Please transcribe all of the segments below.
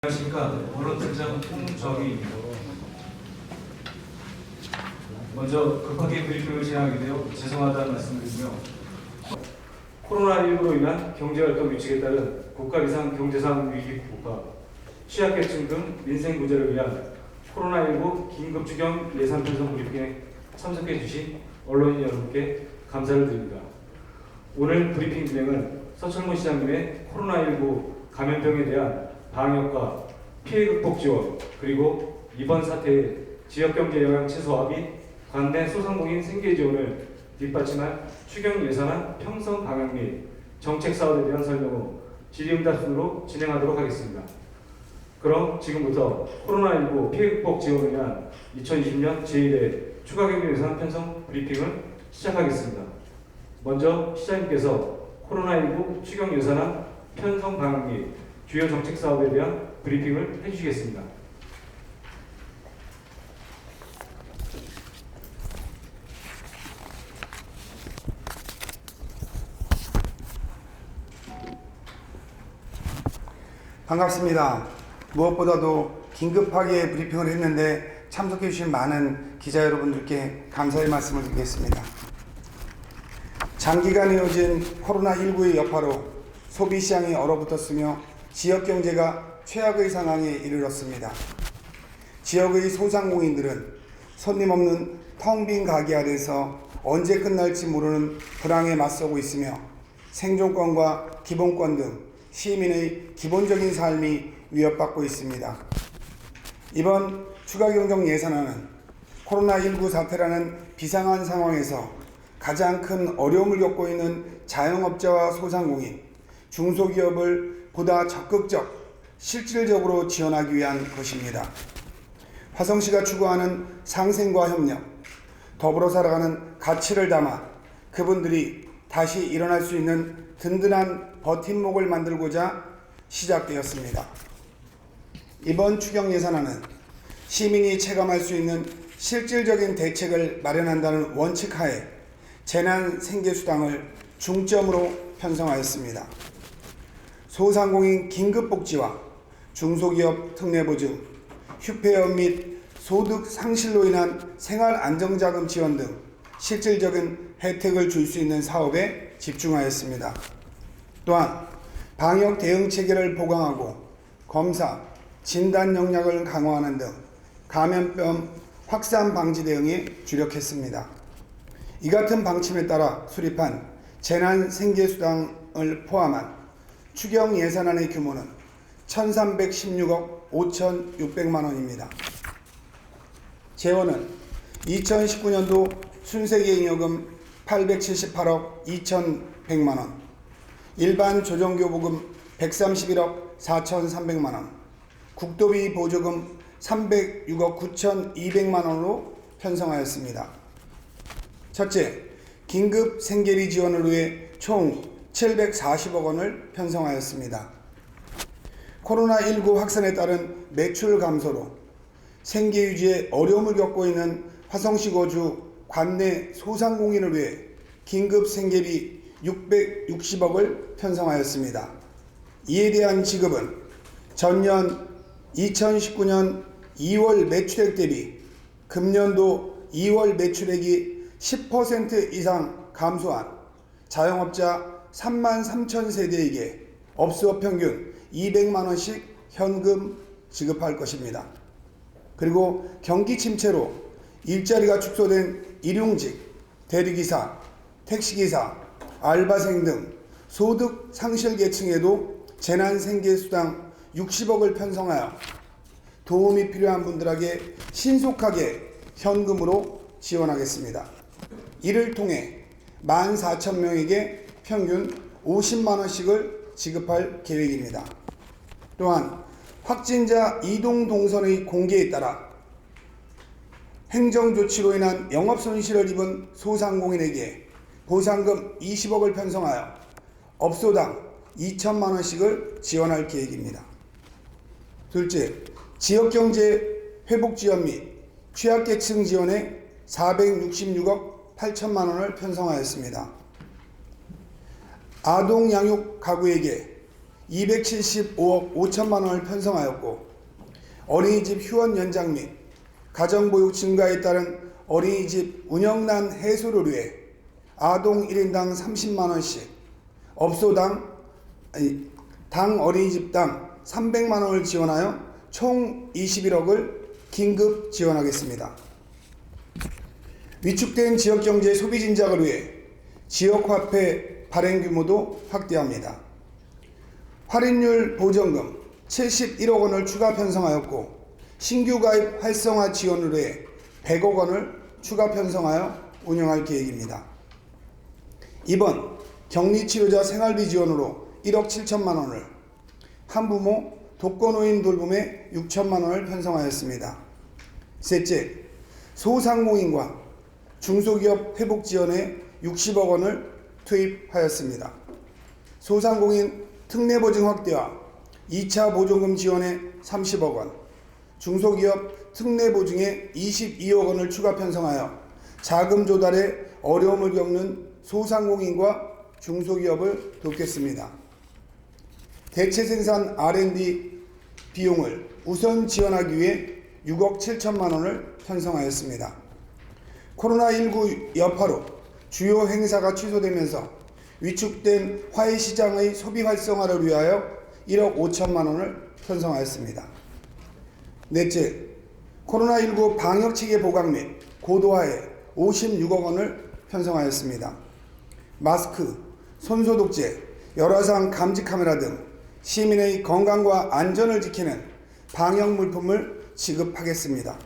안녕하십니까. 언론팀장 홍정희입니다. 먼저 급하게 브리핑을 진행하게 되어 죄송하다는 말씀드리며, 코로나19로 인한 경제활동 위축에 따른 국가 비상 경제상 위기 국가, 취약계층 등 민생 구제를 위한 코로나19 긴급 추경 예산 편성 브리핑에 참석해 주신 언론인 여러분께 감사를 드립니다. 오늘 브리핑 진행은 서철문 시장님의 코로나19 감염병에 대한 방역과 피해 극복 지원, 그리고 이번 사태의 지역경제 영향 최소화 및 관내 소상공인 생계 지원을 뒷받침할 추경 예산안 편성 방향 및 정책 사업에 대한 설명 후 질의응답 순으로 진행하도록 하겠습니다. 그럼 지금부터 코로나19 피해 극복 지원을 위한 2020년 제1회 추가 경제 예산 편성 브리핑을 시작하겠습니다. 먼저 시장님께서 코로나19 추경 예산안 편성 방향 및 주요 정책 사업에 대한 브리핑을 해주시겠습니다. 반갑습니다. 무엇보다도 긴급하게 브리핑을 했는데 참석해 주신 많은 기자 여러분들께 감사의 말씀을 드리겠습니다. 장기간 이어진 코로나19의 여파로 소비시장이 얼어붙었으며 지역경제가 최악의 상황에 이르렀습니다. 지역의 소상공인들은 손님 없는 텅 빈 가게 아래서 언제 끝날지 모르는 불황에 맞서고 있으며 생존권과 기본권 등 시민의 기본적인 삶이 위협받고 있습니다. 이번 추가경정 예산안은 코로나19 사태라는 비상한 상황에서 가장 큰 어려움을 겪고 있는 자영업자와 소상공인, 중소기업을 보다 적극적, 실질적으로 지원하기 위한 것입니다. 화성시가 추구하는 상생과 협력, 더불어 살아가는 가치를 담아 그분들이 다시 일어날 수 있는 든든한 버팀목을 만들고자 시작되었습니다. 이번 추경 예산안은 시민이 체감할 수 있는 실질적인 대책을 마련한다는 원칙 하에 재난 생계수당을 중점으로 편성하였습니다. 소상공인 긴급복지와 중소기업 특례보증, 휴폐업 및 소득 상실로 인한 생활안정자금 지원 등 실질적인 혜택을 줄 수 있는 사업에 집중하였습니다. 또한 방역 대응 체계를 보강하고 검사, 진단 역량을 강화하는 등 감염병 확산 방지 대응에 주력했습니다. 이 같은 방침에 따라 수립한 재난 생계수당을 포함한 추경 예산안의 규모는 1,316억 5,600만 원입니다. 재원은 2019년도 순세계잉여금 878억 2,100만 원, 일반 조정교부금 131억 4,300만 원, 국도비 보조금 306억 9,200만 원으로 편성하였습니다. 첫째, 긴급 생계비 지원을 위해 총 740억 원을 편성하였습니다. 코로나19 확산에 따른 매출 감소로 생계 유지에 어려움을 겪고 있는 화성시 거주 관내 소상공인을 위해 긴급 생계비 660억을 편성하였습니다. 이에 대한 지급은 전년 2019년 2월 매출액 대비 금년도 2월 매출액이 10% 이상 감소한 자영업자 3만 3천 세대에게 업소 평균 200만 원씩 현금 지급할 것입니다. 그리고 경기 침체로 일자리가 축소된 일용직, 대리기사, 택시기사, 알바생 등 소득 상실 계층에도 재난생계수당 60억을 편성하여 도움이 필요한 분들에게 신속하게 현금으로 지원하겠습니다. 이를 통해 14,000명에게 평균 50만 원씩을 지급할 계획입니다. 또한 확진자 이동 동선의 공개에 따라 행정조치로 인한 영업손실을 입은 소상공인에게 보상금 20억을 편성하여 업소당 2천만 원씩을 지원할 계획입니다. 둘째, 지역경제 회복지원 및 취약계층 지원에 466억 8천만 원을 편성하였습니다. 아동 양육 가구에게 275억 5천만 원을 편성하였고, 어린이집 휴원 연장 및 가정보육 증가에 따른 어린이집 운영난 해소를 위해 아동 1인당 30만 원씩, 당 어린이집당 300만 원을 지원하여 총 21억을 긴급 지원하겠습니다. 위축된 지역경제 소비 진작을 위해 지역화폐 발행 규모도 확대합니다. 할인율 보전금 71억 원을 추가 편성하였고, 신규 가입 활성화 지원을 위해 100억 원을 추가 편성하여 운영할 계획입니다. 이번 격리치료자 생활비 지원으로 1억 7천만 원을, 한부모 독거노인 돌봄에 6천만 원을 편성하였습니다. 셋째, 소상공인과 중소기업 회복 지원에 60억 원을 투입하였습니다. 소상공인 특례보증 확대와 2차 보조금 지원에 30억 원, 중소기업 특례보증에 22억 원을 추가 편성하여 자금 조달에 어려움을 겪는 소상공인과 중소기업을 돕겠습니다. 대체 생산 R&D 비용을 우선 지원하기 위해 6억 7천만 원을 편성하였습니다. 코로나19 여파로 주요 행사가 취소되면서 위축된 화훼시장의 소비 활성화를 위하여 1억 5천만 원을 편성하였습니다. 넷째, 코로나19 방역체계 보강 및 고도화에 56억 원을 편성하였습니다. 마스크, 손소독제, 열화상 감지 카메라 등 시민의 건강과 안전을 지키는 방역 물품을 지급하겠습니다.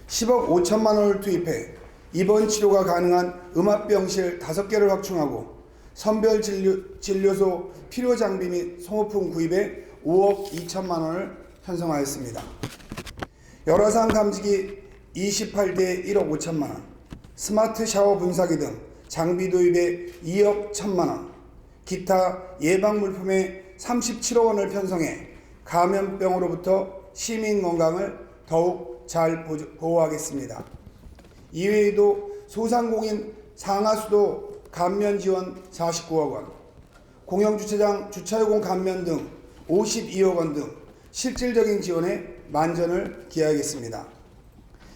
10억 5천만 원을 투입해 입원 치료가 가능한 음압병실 5개를 확충하고, 선별 진료소 필요 장비 및 소모품 구입에 5억 2천만 원을 편성하였습니다. 열화상 감지기 28대에 1억 5천만 원, 스마트 샤워 분사기 등 장비 도입에 2억 1천만 원, 기타 예방 물품에 37억 원을 편성해 감염병으로부터 시민 건강을 더욱 잘 보호하겠습니다. 이외에도 소상공인 상하수도 감면 지원 49억 원, 공영주차장 주차요금 감면 등 52억 원 등 실질적인 지원에 만전을 기하겠습니다.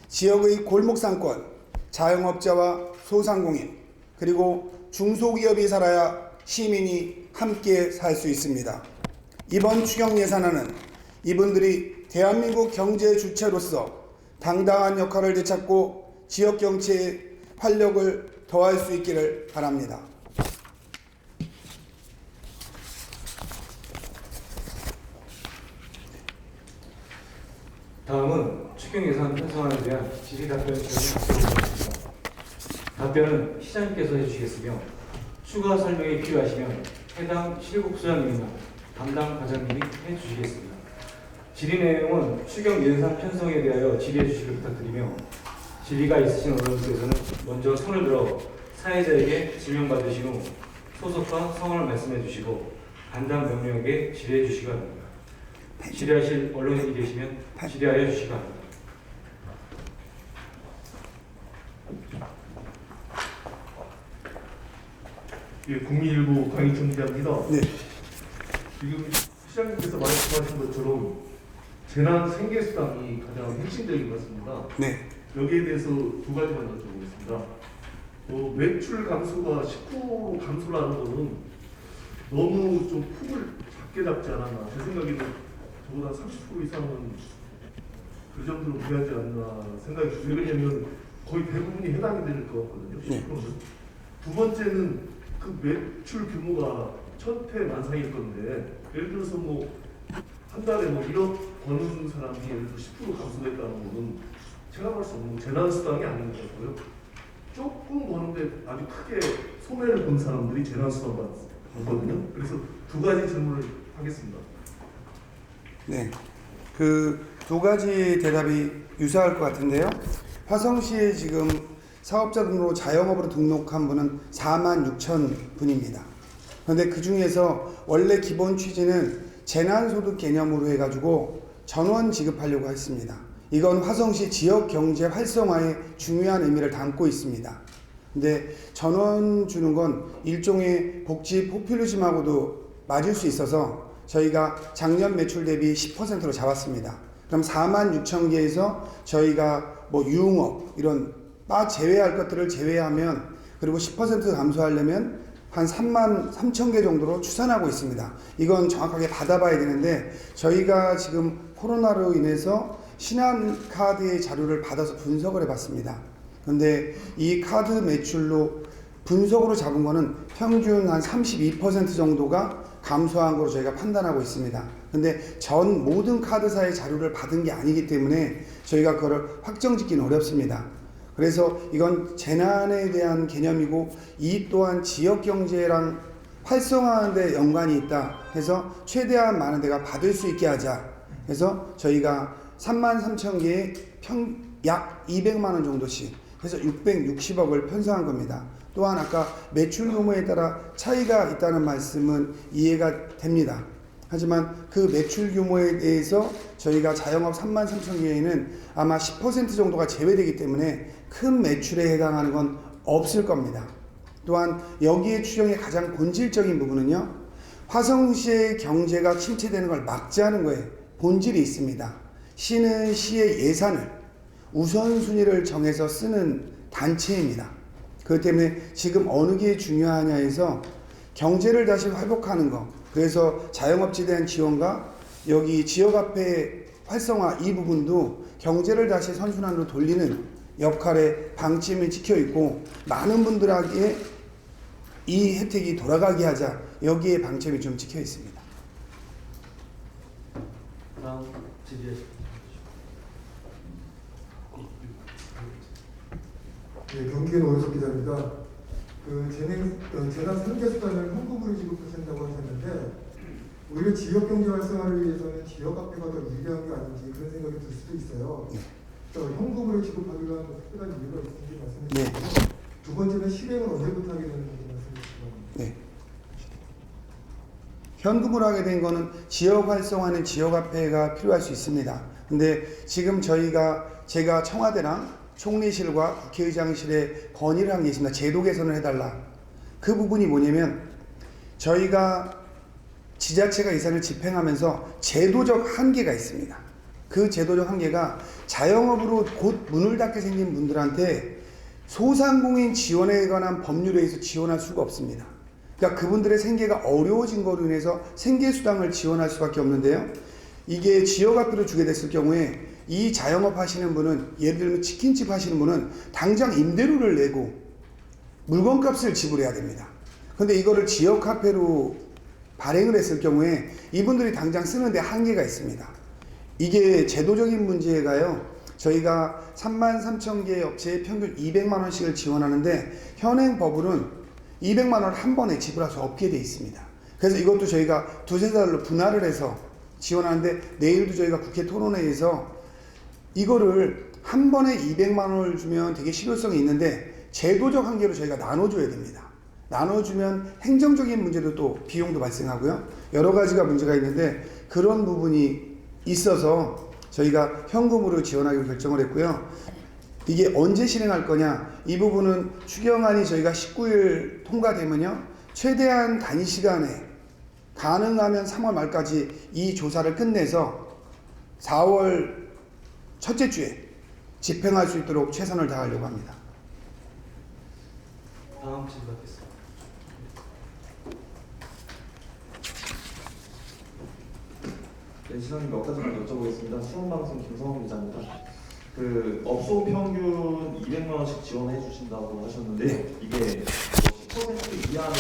지역의 골목상권, 자영업자와 소상공인, 그리고 중소기업이 살아야 시민이 함께 살 수 있습니다. 이번 추경 예산안은 이분들이 대한민국 경제 주체로서 당당한 역할을 되찾고 지역 경제에 활력을 더할 수 있기를 바랍니다. 다음은 추경 예산 편성안에 대한 질의 답변 시간을 갖도록 답변은 시장님께서 해주시겠으며, 추가 설명이 필요하시면 해당 실국수장님이나 담당 과장님이 해주시겠습니다. 질의 내용은 추경 예산 편성에 대하여 질의해 주시길 부탁드리며, 질의가 있으신 언론께서는 먼저 손을 들어 사회자에게 지명받으신 후 소속과 성함을 말씀해 주시고 담당 명령에게 질의해 주시기 바랍니다. 질의하실 언론인이 계시면 질의하여 주시기 바랍니다. 예, 국민일보 강희천 기자입니다. 네. 지금 시장님께서 말씀하신 것처럼 재난 생계수당이 가장 핵심적인 것 같습니다. 네. 여기에 대해서 두 가지만 여쭤보겠습니다. 매출 감소가 19% 감소라는 것은 너무 좀 폭을 작게 잡지 않았나. 제 생각에는 저보다 30% 이상은 그 정도로 무리하지 않나 생각이 들어요. 왜냐하면 거의 대부분이 해당이 될 것 같거든요. 10%는. 두 번째는 그 매출 규모가 천태만상일 건데, 예를 들어서 한 달에 1억 버는 사람이 예를 들어 10% 감소됐다는 거는 제가 볼 수 없는 재난수당이 아닌 것 같고요. 조금 버는데 아주 크게 손해를 본 사람들이 재난수당 받거든요. 그래서 두 가지 질문을 하겠습니다. 네. 그 두 가지 대답이 유사할 것 같은데요. 화성시에 지금 사업자 등록으로 자영업으로 등록한 분은 4만 6천 분입니다. 그런데 그 중에서 원래 기본 취지는 재난소득 개념으로 해가지고 전원 지급하려고 했습니다. 이건 화성시 지역 경제 활성화에 중요한 의미를 담고 있습니다. 근데 전원 주는 건 일종의 복지 포퓰리즘하고도 맞을 수 있어서 저희가 작년 매출 대비 10%로 잡았습니다. 그럼 46,000개에서 저희가 뭐 유흥업 이런 바 제외할 것들을 제외하면 그리고 10% 감소하려면 한 33,000개 정도로 추산하고 있습니다. 이건 정확하게 받아봐야 되는데 저희가 지금 코로나로 인해서 신한카드의 자료를 받아서 분석을 해봤습니다. 근데 이 카드 매출로 분석으로 잡은 거는 평균 한 32% 정도가 감소한 걸로 저희가 판단하고 있습니다. 근데 전 모든 카드사의 자료를 받은 게 아니기 때문에 저희가 그걸 확정짓기는 어렵습니다. 그래서 이건 재난에 대한 개념이고 이 또한 지역 경제랑 활성화하는 데 연관이 있다 해서 최대한 많은 데가 받을 수 있게 하자 해서 저희가 33,000개에 약 200만 원 정도씩 해서 660억을 편성한 겁니다. 또한 아까 매출 규모에 따라 차이가 있다는 말씀은 이해가 됩니다. 하지만 그 매출 규모에 대해서 저희가 자영업 33,000개에는 아마 10% 정도가 제외되기 때문에 큰 매출에 해당하는 건 없을 겁니다. 또한 여기에 추정의 가장 본질적인 부분은요, 화성시의 경제가 침체되는 걸 막자는 거에 본질이 있습니다. 시는 시의 예산을 우선순위를 정해서 쓰는 단체입니다. 그렇기 때문에 지금 어느 게 중요하냐 해서 경제를 다시 회복하는 거, 그래서 자영업지에 대한 지원과 여기 지역화폐 활성화 이 부분도 경제를 다시 선순환으로 돌리는 역할의 방침이 찍혀 있고 많은 분들에게 이 혜택이 돌아가게 하자 여기에 방침이 좀 찍혀 있습니다. 다음 질의하십시오. 네, 경기의 오현석 기자입니다. 재난 상계 수단을 현금으로 지급하신다고 하셨는데 오히려 지역 경제 활성화를 위해서는 지역 화폐가 더 유리한 게 아닌지 그런 생각이 들 수도 있어요. 현금으로 지급하기로 한 특별한 이유가 있는지 말씀해 주시고 두 번째는 실행은 언제부터 하게 되는지 말씀해 주시기 바랍니다. 네. 현금으로 하게 된 거는 지역 활성화는 지역 화폐가 필요할 수 있습니다. 근데 지금 제가 청와대랑 총리실과 국회의장실에 건의를 한 게 있습니다. 제도 개선을 해달라. 그 부분이 뭐냐면 저희가 지자체가 예산을 집행하면서 제도적 한계가 있습니다. 그 제도적 한계가 자영업으로 곧 문을 닫게 생긴 분들한테 소상공인 지원에 관한 법률에 의해서 지원할 수가 없습니다. 그러니까 그분들의 생계가 어려워진 거로 인해서 생계수당을 지원할 수밖에 없는데요. 이게 지역화폐로 주게 됐을 경우에 이 자영업 하시는 분은 예를 들면 치킨집 하시는 분은 당장 임대료를 내고 물건값을 지불해야 됩니다. 근데 이거를 지역화폐로 발행을 했을 경우에 이분들이 당장 쓰는데 한계가 있습니다. 이게 제도적인 문제가요. 저희가 33,000개 업체에 평균 200만 원씩을 지원하는데 현행 법으로는 200만 원을 한 번에 지불할 수 없게 돼 있습니다. 그래서 이것도 저희가 두세 달로 분할을 해서 지원하는데 내일도 저희가 국회 토론회에서 이거를 한 번에 200만 원을 주면 되게 실효성이 있는데 제도적 한계로 저희가 나눠줘야 됩니다. 나눠주면 행정적인 문제도 또 비용도 발생하고요. 여러 가지가 문제가 있는데 그런 부분이 있어서 저희가 현금으로 지원하기로 결정을 했고요. 이게 언제 실행할 거냐? 이 부분은 추경안이 저희가 19일 통과되면요. 최대한 단시간에 가능하면 3월 말까지 이 조사를 끝내서 4월 첫째 주에 집행할 수 있도록 최선을 다하려고 합니다. 다음 질의 받겠습니다. 네, 시장님 몇 가지만 여쭤보겠습니다. 수원방송 김성훈 기자입니다. 그 업소 평균 200만 원씩 지원해 주신다고 하셨는데 이게 10% 이하는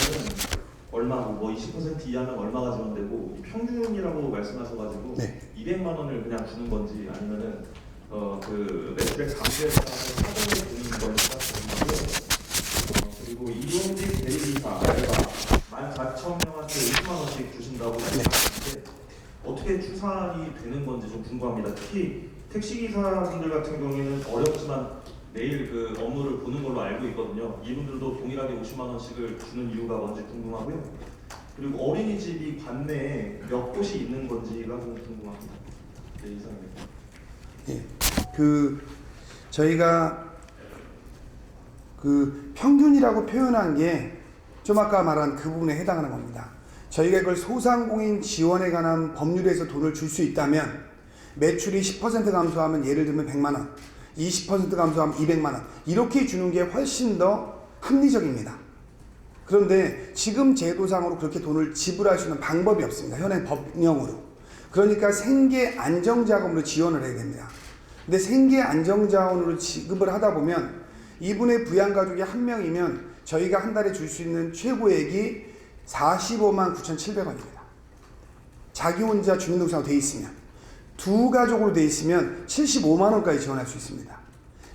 얼마고 뭐 20% 이하는 얼마가 지원되고 이 평균이라고 말씀하셔가지고 네. 200만 원을 그냥 주는 건지 아니면은 그 매출의 감소에 따라서 사정을 주는 건지가 궁금하고요. 그리고 일용직 대리기사 알바 14,000명한테 50만 원씩 주신다고 말씀하셨는데 어떻게 추산이 되는 건지 좀 궁금합니다. 특히 택시기사분들 같은 경우에는 어렵지만 매일 그 업무를 보는 걸로 알고 있거든요. 이분들도 동일하게 50만 원씩을 주는 이유가 뭔지 궁금하고요. 그리고 어린이집이 관내에 몇 곳이 있는 건지가 좀 궁금합니다. 네, 이상입니다. 예. 저희가 평균이라고 표현한 게 좀 아까 말한 그 부분에 해당하는 겁니다. 저희가 이걸 소상공인 지원에 관한 법률에서 돈을 줄 수 있다면 매출이 10% 감소하면 예를 들면 100만 원, 20% 감소하면 200만 원 이렇게 주는 게 훨씬 더 합리적입니다. 그런데 지금 제도상으로 그렇게 돈을 지불할 수 있는 방법이 없습니다. 현행 법령으로. 그러니까 생계 안정자금으로 지원을 해야 됩니다. 근데 생계 안정자원으로 지급을 하다 보면 이분의 부양가족이 한 명이면 저희가 한 달에 줄 수 있는 최고액이 45만 9,700원입니다. 자기 혼자 주민등록상으로 돼 있으면. 두 가족으로 돼 있으면 75만 원까지 지원할 수 있습니다.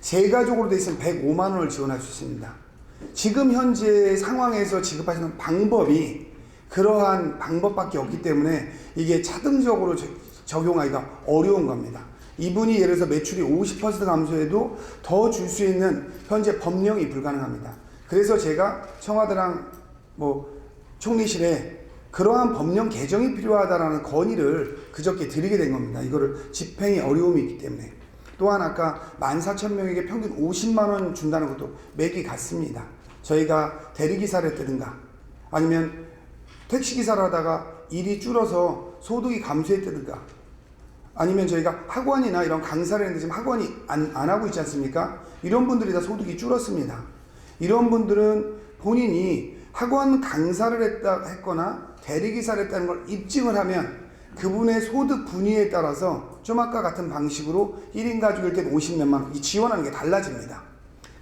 세 가족으로 돼 있으면 105만 원을 지원할 수 있습니다. 지금 현재 상황에서 지급하시는 방법이 그러한 방법밖에 없기 때문에 이게 차등적으로 적용하기가 어려운 겁니다. 이분이 예를 들어서 매출이 50% 감소해도 더 줄 수 있는 현재 법령이 불가능합니다. 그래서 제가 청와대랑 총리실에 그러한 법령 개정이 필요하다라는 건의를 그저께 드리게 된 겁니다. 이거를 집행에 어려움이 있기 때문에. 또한 아까 14,000명에게 평균 50만 원 준다는 것도 맥이 같습니다. 저희가 대리기사를 했다든가 아니면 택시기사를 하다가 일이 줄어서 소득이 감소했다든가 아니면 저희가 학원이나 이런 강사를 했는데 지금 학원이 안 하고 있지 않습니까? 이런 분들이 다 소득이 줄었습니다. 이런 분들은 본인이 학원 강사를 했거나 대리기사를 했다는 걸 입증을 하면 그분의 소득 분위에 따라서 좀 아까 같은 방식으로 1인 가족일 때는 50몇만 원 지원하는 게 달라집니다.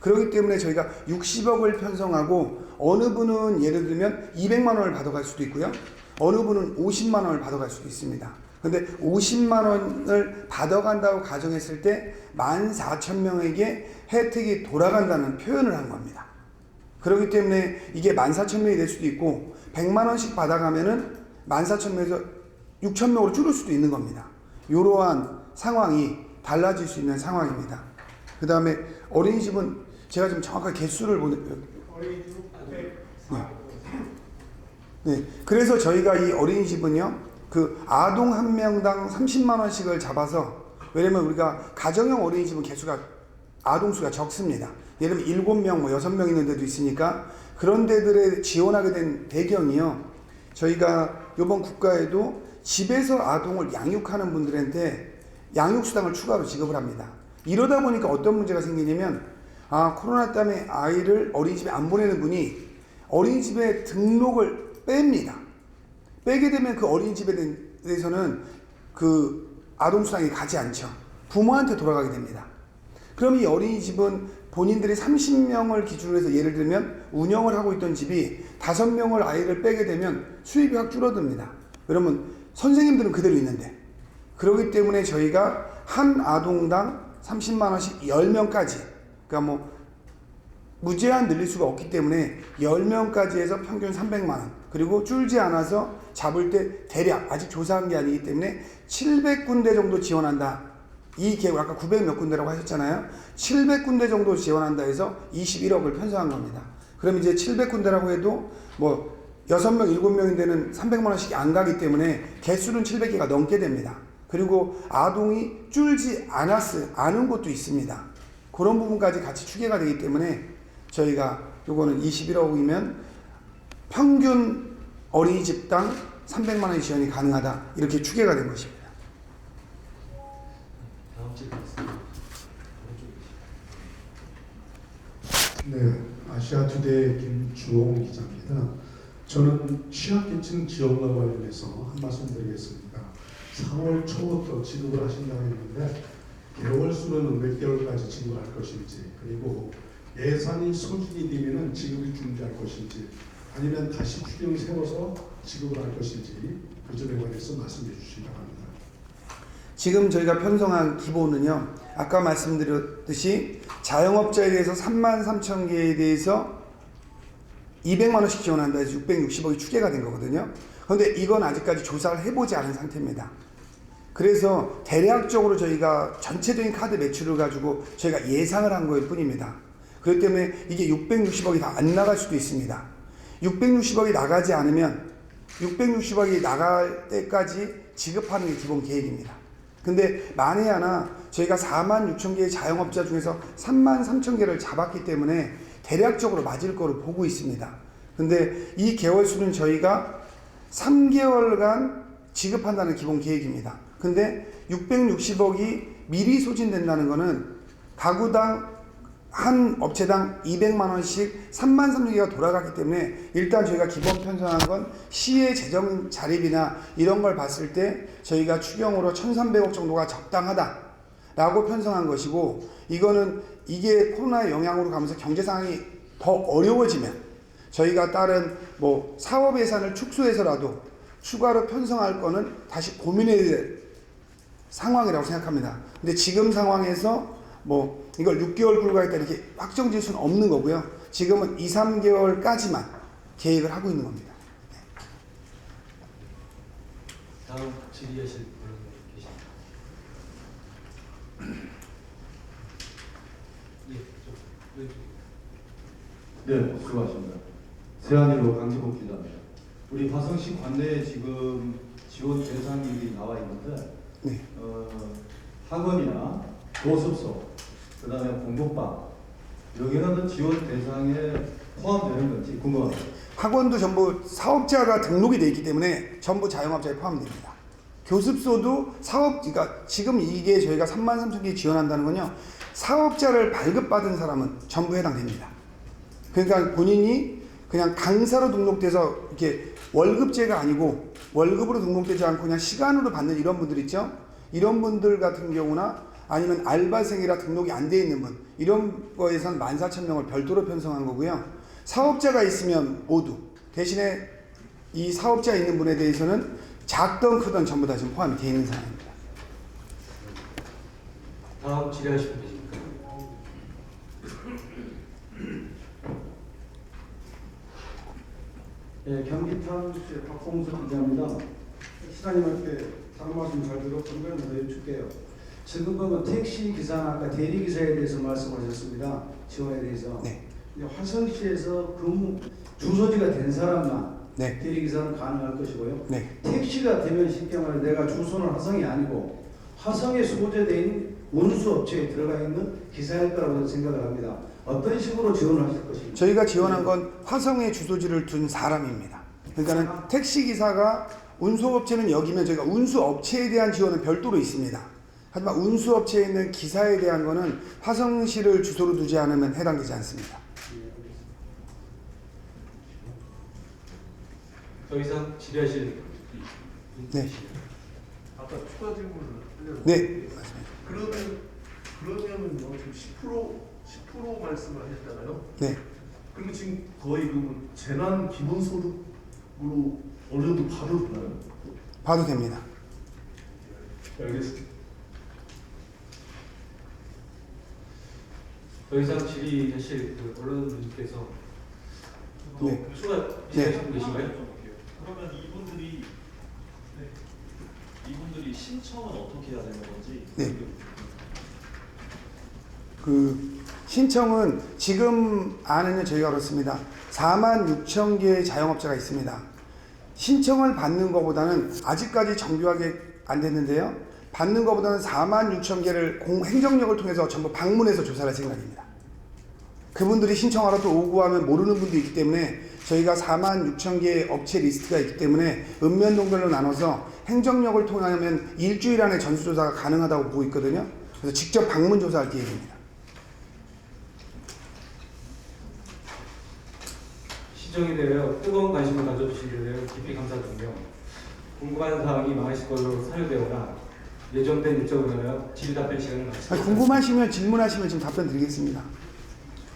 그렇기 때문에 저희가 60억을 편성하고 어느 분은 예를 들면 200만 원을 받아갈 수도 있고요. 어느 분은 50만 원을 받아갈 수도 있습니다. 근데 50만 원을 받아간다고 가정했을 때 14,000명에게 혜택이 돌아간다는 표현을 한 겁니다. 그렇기 때문에 이게 14,000명이 될 수도 있고 100만 원씩 받아가면은 14,000명에서 6,000명으로 줄을 수도 있는 겁니다. 이러한 상황이 달라질 수 있는 상황입니다. 그 다음에 어린이집은 제가 지금 정확하게 개수를 네. 그래서 저희가 이 어린이집은요, 그 아동 한 명당 30만 원씩을 잡아서, 왜냐면 우리가 가정형 어린이집은 개수가 아동 수가 적습니다. 예를 들면 7명, 6명 있는 데도 있으니까 그런 데들에 지원하게 된 배경이요. 저희가 이번 국가에도 집에서 아동을 양육하는 분들한테 양육수당을 추가로 지급을 합니다. 이러다 보니까 어떤 문제가 생기냐면, 코로나 때문에 아이를 어린이집에 안 보내는 분이 어린이집에 등록을 뺍니다. 빼게 되면 그 어린이집에 대해서는 그 아동수당이 가지 않죠. 부모한테 돌아가게 됩니다. 그럼 이 어린이집은 본인들이 30명을 기준으로 해서 예를 들면 운영을 하고 있던 집이 5명을 아이를 빼게 되면 수입이 확 줄어듭니다. 그러면 선생님들은 그대로 있는데, 그렇기 때문에 저희가 한 아동당 30만 원씩 10명까지, 그러니까 무제한 늘릴 수가 없기 때문에 10명까지 해서 평균 300만 원, 그리고 줄지 않아서 잡을 때 대략 아직 조사한 게 아니기 때문에 700군데 정도 지원한다. 이 계획 아까 900 몇 군데라고 하셨잖아요. 700군데 정도 지원한다 해서 21억을 편성한 겁니다. 그럼 이제 700군데라고 해도 6명, 7명인 데는 300만 원씩이 안 가기 때문에 개수는 700개가 넘게 됩니다. 그리고 아동이 줄지 않은 곳도 있습니다. 그런 부분까지 같이 추계가 되기 때문에 저희가 요거는 21억이면 평균 어린이집당 300만 원의 지원이 가능하다. 이렇게 추계가 된 것입니다. 네, 아시아투데이 김주홍 기자입니다. 저는 취약계층 지원과 관련해서 한 말씀 드리겠습니다. 3월 초부터 지급을 하신다고 했는데 개월 수는 몇 개월까지 지급할 것인지, 그리고 예산이 소진이 되면 지급이 중지할 것인지, 아니면 다시 추경 세워서 지급을 할 것인지 그 점에 관해서 말씀해 주시기 바랍니다. 지금 저희가 편성한 기본은요, 아까 말씀드렸듯이 자영업자에 대해서 33,000개에 대해서 200만 원씩 지원한다 해서 660억이 추계가 된 거거든요. 그런데 이건 아직까지 조사를 해보지 않은 상태입니다. 그래서 대략적으로 저희가 전체적인 카드 매출을 가지고 저희가 예상을 한 거일 뿐입니다. 그렇기 때문에 이게 660억이 다 안 나갈 수도 있습니다. 660억이 나가지 않으면 660억이 나갈 때까지 지급하는 게 기본 계획입니다. 근데 만에 하나 저희가 46,000개의 자영업자 중에서 33,000개를 잡았기 때문에 대략적으로 맞을 거로 보고 있습니다. 근데 이 개월 수는 저희가 3개월간 지급한다는 기본 계획입니다. 근데 660억이 미리 소진된다는 것은 가구당 한 업체당 200만 원씩 3만 300개가 돌아갔기 때문에 일단 저희가 기본 편성한 건 시의 재정 자립이나 이런 걸 봤을 때 저희가 추경으로 1,300억 정도가 적당하다라고 편성한 것이고, 이거는 이게 코로나의 영향으로 가면서 경제 상황이 더 어려워지면 저희가 다른 뭐 사업 예산을 축소해서라도 추가로 편성할 거는 다시 고민해야 될 상황이라고 생각합니다. 근데 지금 상황에서 뭐 이걸 6개월 불과했다 이렇게 확정 지을 수는 없는 거고요. 지금은 2, 3개월까지만 계획을 하고 있는 겁니다. 다음 질의하실 분 계십니까? 예, 왼쪽. 네, 수고하십니다. 세안일로 강지복 기자입니다. 우리 화성시 관내에 지금 지원 대상이 나와 있는데, 네. 학원이나 교습소, 그 다음에 공부방, 여기는 지원 대상에 포함되는 건지 궁금합니다. 학원도 전부 사업자가 등록이 돼 있기 때문에 전부 자영업자에 포함됩니다. 교습소도 그러니까 지금 이게 저희가 33,000개 지원한다는 건요, 사업자를 발급받은 사람은 전부 해당됩니다. 그러니까 본인이 그냥 강사로 등록돼서 이렇게 월급제가 아니고 월급으로 등록되지 않고 그냥 시간으로 받는 이런 분들 있죠? 이런 분들 같은 경우나 아니면 알바생이라 등록이 안 돼 있는 분, 이런 거에선 14,000명을 별도로 편성한 거고요. 사업자가 있으면 모두, 대신에 이 사업자 있는 분에 대해서는 작던 크던 전부 다 지금 포함이 되어 있는 상황입니다. 다음 질의하실 분 계십니까? 네, 경기타임스의 박봉수 기자입니다. 시장님한테 다른 말씀 잘 들었던 건 더 여쭐게요. 지금 보면 택시 기사나 아까 대리 기사에 대해서 말씀하셨습니다. 지원에 대해서. 네. 화성시에서 근무 주소지가 된 사람만 네. 대리 기사는 가능할 것이고요. 네. 택시가 되면 쉽게 말해 내가 주소는 화성이 아니고 화성에 소재된 운수업체에 들어가 있는 기사일 거라고 생각을 합니다. 어떤 식으로 지원을 하실 것입니까? 저희가 지원한 건 화성에 주소지를 둔 사람입니다. 그러니까는 택시기사가 운송업체는 여기면 저희가 운수업체에 대한 지원은 별도로 있습니다. 하지만 운수업체에 있는 기사에 대한 거는 화성시를 주소로 두지 않으면 해당되지 않습니다. 더 이상 질의하실 분 네. 계십니까? 아까 추가 질문을 하려고. 네. 그러면은요, 지금 10% 말씀을 하셨잖아요. 네. 그러면 지금 거의 그 재난 기본소득으로 어느 정도 봐도 되나요? 봐도 됩니다. 알겠습니다. 더 이상 질의하실 그 언론분께서 네. 추가 질의하실 분 계신가요? 그러면 이분들이 신청은 어떻게 해야 되는 건지. 네. 그 신청은 지금 안에는 저희가 그렇습니다. 46,000개의 자영업자가 있습니다. 신청을 받는 것보다는 아직까지 정교하게 안 됐는데요. 받는 것보다는 46,000개를 행정력을 통해서 전부 방문해서 조사할 생각입니다. 그분들이 신청하러 또 오고 하면 모르는 분도 있기 때문에 저희가 46,000개의 업체 리스트가 있기 때문에 읍면동별로 나눠서 행정력을 통하면 일주일 안에 전수조사가 가능하다고 보고 있거든요. 그래서 직접 방문 조사할 계획입니다. 시정에 대하여 뜨거운 관심을 가져주시게 되어 깊이 감사드리며 궁금한 사항이 많으실 것으로 사료되거나 예정된 일정을 하여 질의 답변 시간을 마치겠습니다. 궁금하시면 질문하시면 지금 답변 드리겠습니다.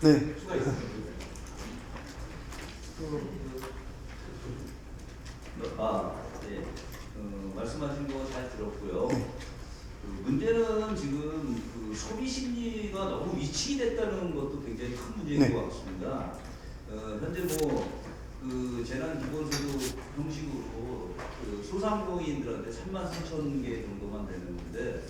네. 추가 있습니다. 네. 말씀하신 거 잘 들었고요. 네. 문제는 지금 그 소비 심리가 너무 위축이 됐다는 것도 굉장히 큰 문제인 네. 것 같습니다. 현재 그 재난 기본소득 형식으로 그 소상공인들한테 33,000개 정도만 되는데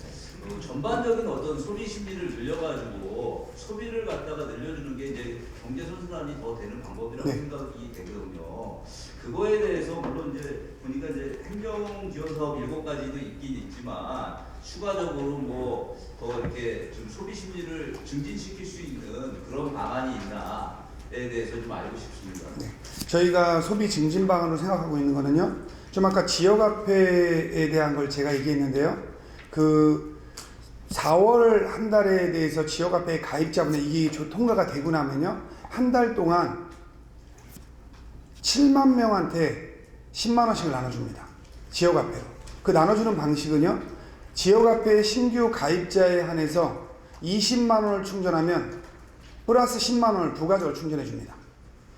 전반적인 어떤 소비 심리를 늘려가지고 소비를 갖다가 늘려주는 게 이제 경제 선순환이 더 되는 방법이라고 네. 생각이 되거든요. 그거에 대해서 물론 이제 보니까 이제 행정 지원 사업 7가지도 있긴 있지만 추가적으로 뭐 더 이렇게 좀 소비 심리를 증진시킬 수 있는 그런 방안이 있나에 대해서 좀 알고 싶습니다. 네. 저희가 소비 증진 방안으로 생각하고 있는 거는요. 좀 아까 지역화폐에 대한 걸 제가 얘기했는데요. 그 4월 한 달에 대해서 지역화폐 가입자분의 이게 통과가 되고 나면요, 한 달 동안 7만 명한테 10만 원씩을 나눠줍니다. 지역화폐로. 그 나눠주는 방식은요, 지역화폐 신규 가입자에 한해서 20만 원을 충전하면 플러스 10만 원을 부가적으로 충전해 줍니다.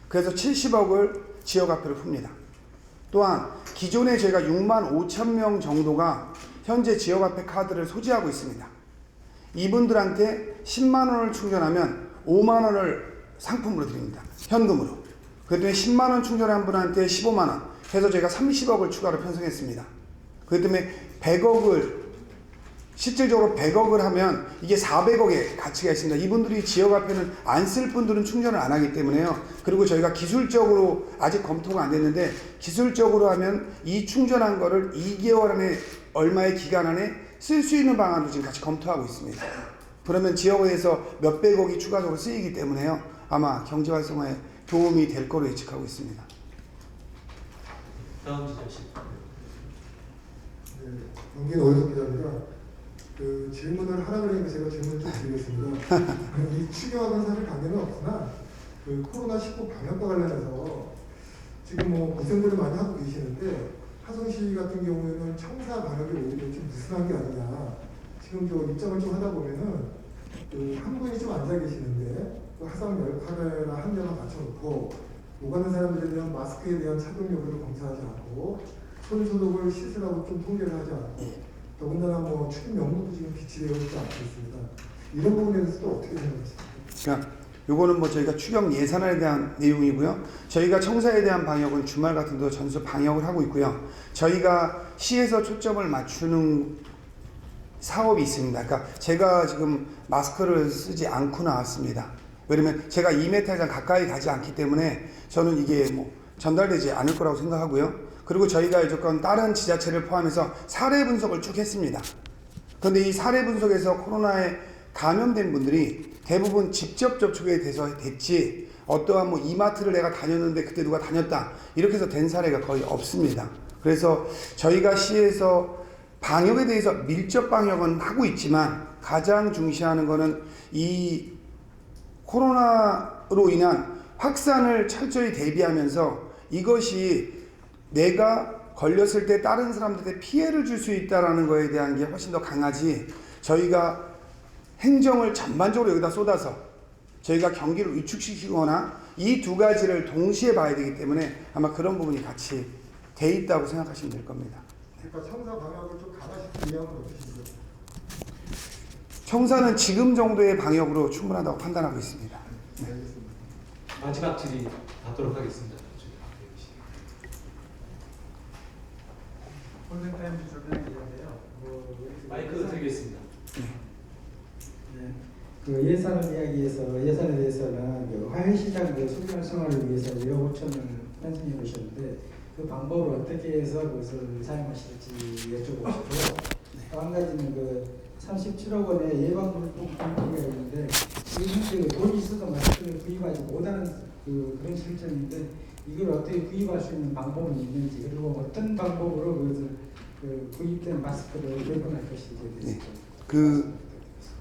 그래서 70억을 지역화폐로 풉니다. 또한 기존에 저희가 6만 5천 명 정도가 현재 지역화폐 카드를 소지하고 있습니다. 이분들한테 10만 원을 충전하면 5만 원을 상품으로 드립니다. 현금으로. 그랬더니 10만 원 충전한 분한테 15만 원 해서 저희가 30억을 추가로 편성했습니다. 그렇기 때문에 100억을 실질적으로 100억을 하면 이게 400억의 가치가 있습니다. 이분들이 지역화폐는 안 쓸 분들은 충전을 안 하기 때문에요. 그리고 저희가 기술적으로 아직 검토가 안 됐는데, 기술적으로 하면 이 충전한 거를 2개월 안에 얼마의 기간 안에 쓸 수 있는 방안도 지금 같이 검토하고 있습니다. 그러면 지역에서 몇백억이 추가적으로 쓰이기 때문에요. 아마 경제 활성화에 도움이 될 거로 예측하고 있습니다. 다음 지자씨. 네, 용기는 어디서 기자입니다. 그 질문을 하라 그러니까 제가 질문을 좀 드리겠습니다. 이 추경하는 사실 관계는 없으나 그 코로나19 방역과 관련해서 지금 뭐 고생들을 많이 하고 계시는데, 화성시 같은 경우에는 청사 방역이 오히려 좀 느슨한 게 아니냐. 지금 저 입장을 좀 하다 보면은 그 한 분이 좀 앉아 계시는데 그 화상 10카메라 한 대만 맞춰놓고 오가는 사람들에 대한 마스크에 대한 착용 여부를 검사하지 않고 손 소독을 시술하고 좀 통제를 하지 않고, 더군다나 뭐 출입 명부도 지금 비치되어 있지 않고 있습니다. 이런 부분에 대해서 또 어떻게 생각하십니까? 그러니까 요거는 뭐 저희가 추경 예산에 대한 내용이고요. 저희가 청사에 대한 방역은 주말 같은 데 전수 방역을 하고 있고요. 저희가 시에서 초점을 맞추는 사업이 있습니다. 그러니까 제가 지금 마스크를 쓰지 않고 나왔습니다. 왜냐면 제가 2m 이상 가까이 가지 않기 때문에 저는 이게 뭐 전달되지 않을 거라고 생각하고요. 그리고 저희가 이제건 다른 지자체를 포함해서 사례 분석을 쭉 했습니다. 그런데 이 사례 분석에서 코로나에 감염된 분들이 대부분 직접 접촉에 대해서 됐지, 어떠한 뭐 이마트를 내가 다녔는데 그때 누가 다녔다 이렇게 해서 된 사례가 거의 없습니다. 그래서 저희가 시에서 방역에 대해서 밀접 방역은 하고 있지만 가장 중시하는 거는 이 코로나로 인한 확산을 철저히 대비하면서 이것이 내가 걸렸을 때 다른 사람들한테 피해를 줄 수 있다는 거에 대한 게 훨씬 더 강하지, 저희가 행정을 전반적으로 여기다 쏟아서 저희가 경기를 위축시키거나 이 두 가지를 동시에 봐야 되기 때문에 아마 그런 부분이 같이 돼 있다고 생각하시면 될 겁니다. 그러니까 청사 방역을 좀 강화시키는 의향은 어떠신가요? 청사는 지금 정도의 방역으로 충분하다고 판단하고 있습니다. 네, 알겠습니다. 마지막 질의 받도록 하겠습니다. 홀든타임 조변 기자인데요. 마이크 드리겠습니다. 네. 그 예산을 이야기해서 예산에 대해서는 그 화훼시장 그 소비 활성화를 위해서 1억 5천을 편성해 놓으셨는데 그 방법을 어떻게 해서 그것을 사용하실지 여쭤보고 싶고요. 또 한 가지는 그 37억 원의 예방물품 공급이 있는데 지금 돈이 있어도 마스크를 구입하지 못하는 그런 실정인데 이걸 어떻게 구입할 수 있는 방법은 있는지, 그리고 어떤 방법으로 그것을 구입된 마스크를 배분할 것인지에 대해서 그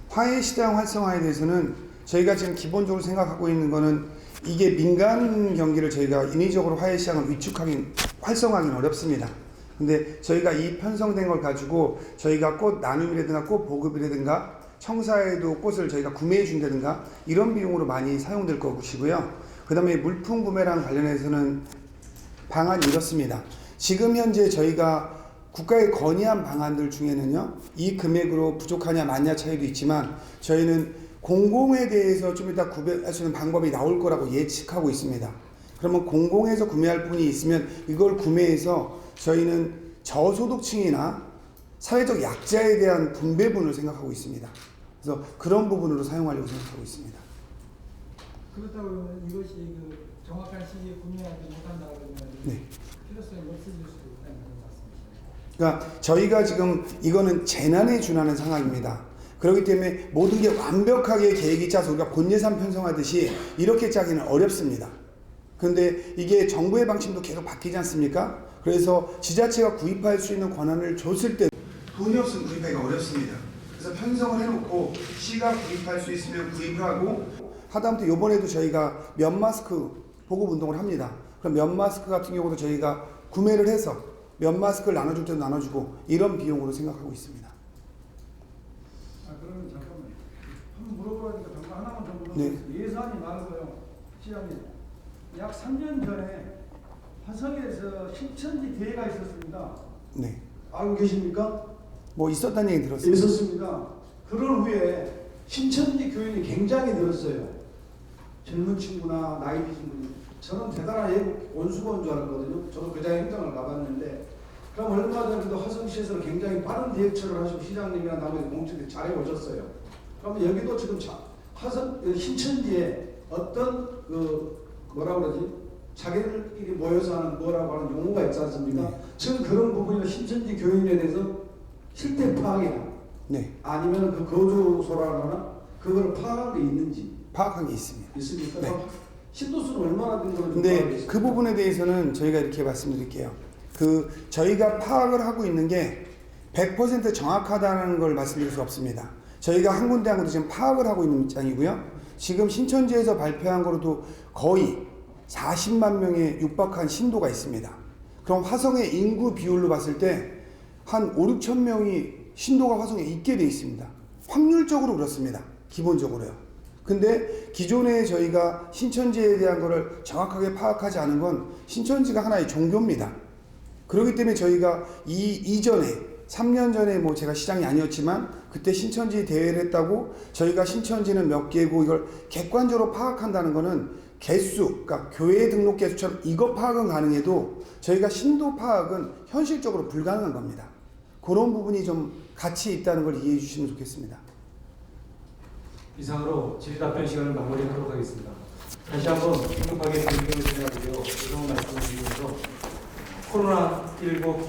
화훼시장 활성화에 대해서는 저희가 지금 기본적으로 생각하고 있는 거는 이게 민간 경기를 저희가 인위적으로 화훼시장을 활성화하기는 어렵습니다. 근데 저희가 이 편성된 걸 가지고 저희가 꽃 나눔이라든가 꽃 보급이라든가 청사에도 꽃을 저희가 구매해 준다든가 이런 비용으로 많이 사용될 것이고요. 그 다음에 물품 구매랑 관련해서는 방안이 이렇습니다. 지금 현재 저희가 국가에 건의한 방안들 중에는요, 이 금액으로 부족하냐 많냐 차이도 있지만 저희는 공공에 대해서 좀 이따 구매할 수 있는 방법이 나올 거라고 예측하고 있습니다. 그러면 공공에서 구매할 분이 있으면 이걸 구매해서 저희는 저소득층이나 사회적 약자에 대한 분배분을 생각하고 있습니다. 그래서 그런 부분으로 사용하려고 생각하고 있습니다. 그렇다고 이것이 그 정확한 시기에 구매하지 못한다 그러면 네. 필요성이 없어질 수도 있다는 말씀이시죠. 그러니까 저희가 지금 이거는 재난에 준하는 상황입니다. 그렇기 때문에 모든 게 완벽하게 계획이 짜서 우리가 본예산 편성하듯이 이렇게 짜기는 어렵습니다. 그런데 이게 정부의 방침도 계속 바뀌지 않습니까? 그래서 지자체가 구입할 수 있는 권한을 줬을 때 돈이 없으면 구입하기가 어렵습니다. 그래서 편성을 해놓고 시가 구입할 수 있으면 구입을 하고 하다못해 이번에도 저희가 면 마스크 보급 운동을 합니다. 그럼 면 마스크 같은 경우도 저희가 구매를 해서 면 마스크를 나눠줄 때도 나눠주고 이런 비용으로 생각하고 있습니다. 그러면 잠깐만요. 한번 물어보라니까 잠깐 하나만 더 물어보겠습니다. 네. 예산이 많아서요. 시장님, 약 3년 전에 화성에서 신천지 대회가 있었습니다. 네. 알고 계십니까? 뭐 있었다는 얘기 들었습니다. 있었습니다. 그런 후에 신천지 교인이 굉장히 늘었어요. 젊은 친구나 나이 드신 분이. 저는 대단한 외국 원수가 온 줄 알았거든요. 저도 그 자리 현장을 가봤는데, 그럼 얼마 전에도 화성시에서 굉장히 빠른 대처를 하시고 시장님이나 나머지 공직들이 잘해 오셨어요. 그러면 여기도 지금 화성 신천지에 어떤 뭐라 그러지? 자기들끼리 모여서 하는 뭐라고 하는 용어가 있지 않습니까? 네. 지금 그런 부분이나 신천지 교인에 대해서 실태 파악이나 네. 아니면 그 거주소라거나 그걸 파악한 게 있는지 파악한 게 있습니다. 있습니까? 네. 신도수는 얼마나 된 걸로 근데 그 부분에 대해서는 저희가 이렇게 말씀드릴게요. 저희가 파악을 하고 있는 게 100% 정확하다는 걸 말씀드릴 수 없습니다. 저희가 한 군데 한 군데 지금 파악을 하고 있는 입장이고요. 지금 신천지에서 발표한 거로도 거의 40만 명에 육박한 신도가 있습니다. 그럼 화성의 인구 비율로 봤을 때 한 5, 6천 명이 신도가 화성에 있게 돼 있습니다. 확률적으로 그렇습니다. 기본적으로요. 근데 기존에 저희가 신천지에 대한 거를 정확하게 파악하지 않은 건 신천지가 하나의 종교입니다. 그렇기 때문에 저희가 이전에 3년 전에 뭐 제가 시장이 아니었지만 그때 신천지 대회를 했다고 저희가 신천지는 몇 개고 이걸 객관적으로 파악한다는 거는 개수, 그러니까 교회 등록 개수처럼 이거 파악은 가능해도 저희가 신도 파악은 현실적으로 불가능한 겁니다. 그런 부분이 좀 같이 있다는 걸 이해해 주시면 좋겠습니다. 이상으로 질의답변 시간을 마무리하도록 하겠습니다. 다시 한번 긴급하게 변경을 진행하고요. 죄송한 말씀을 드리면서 코로나19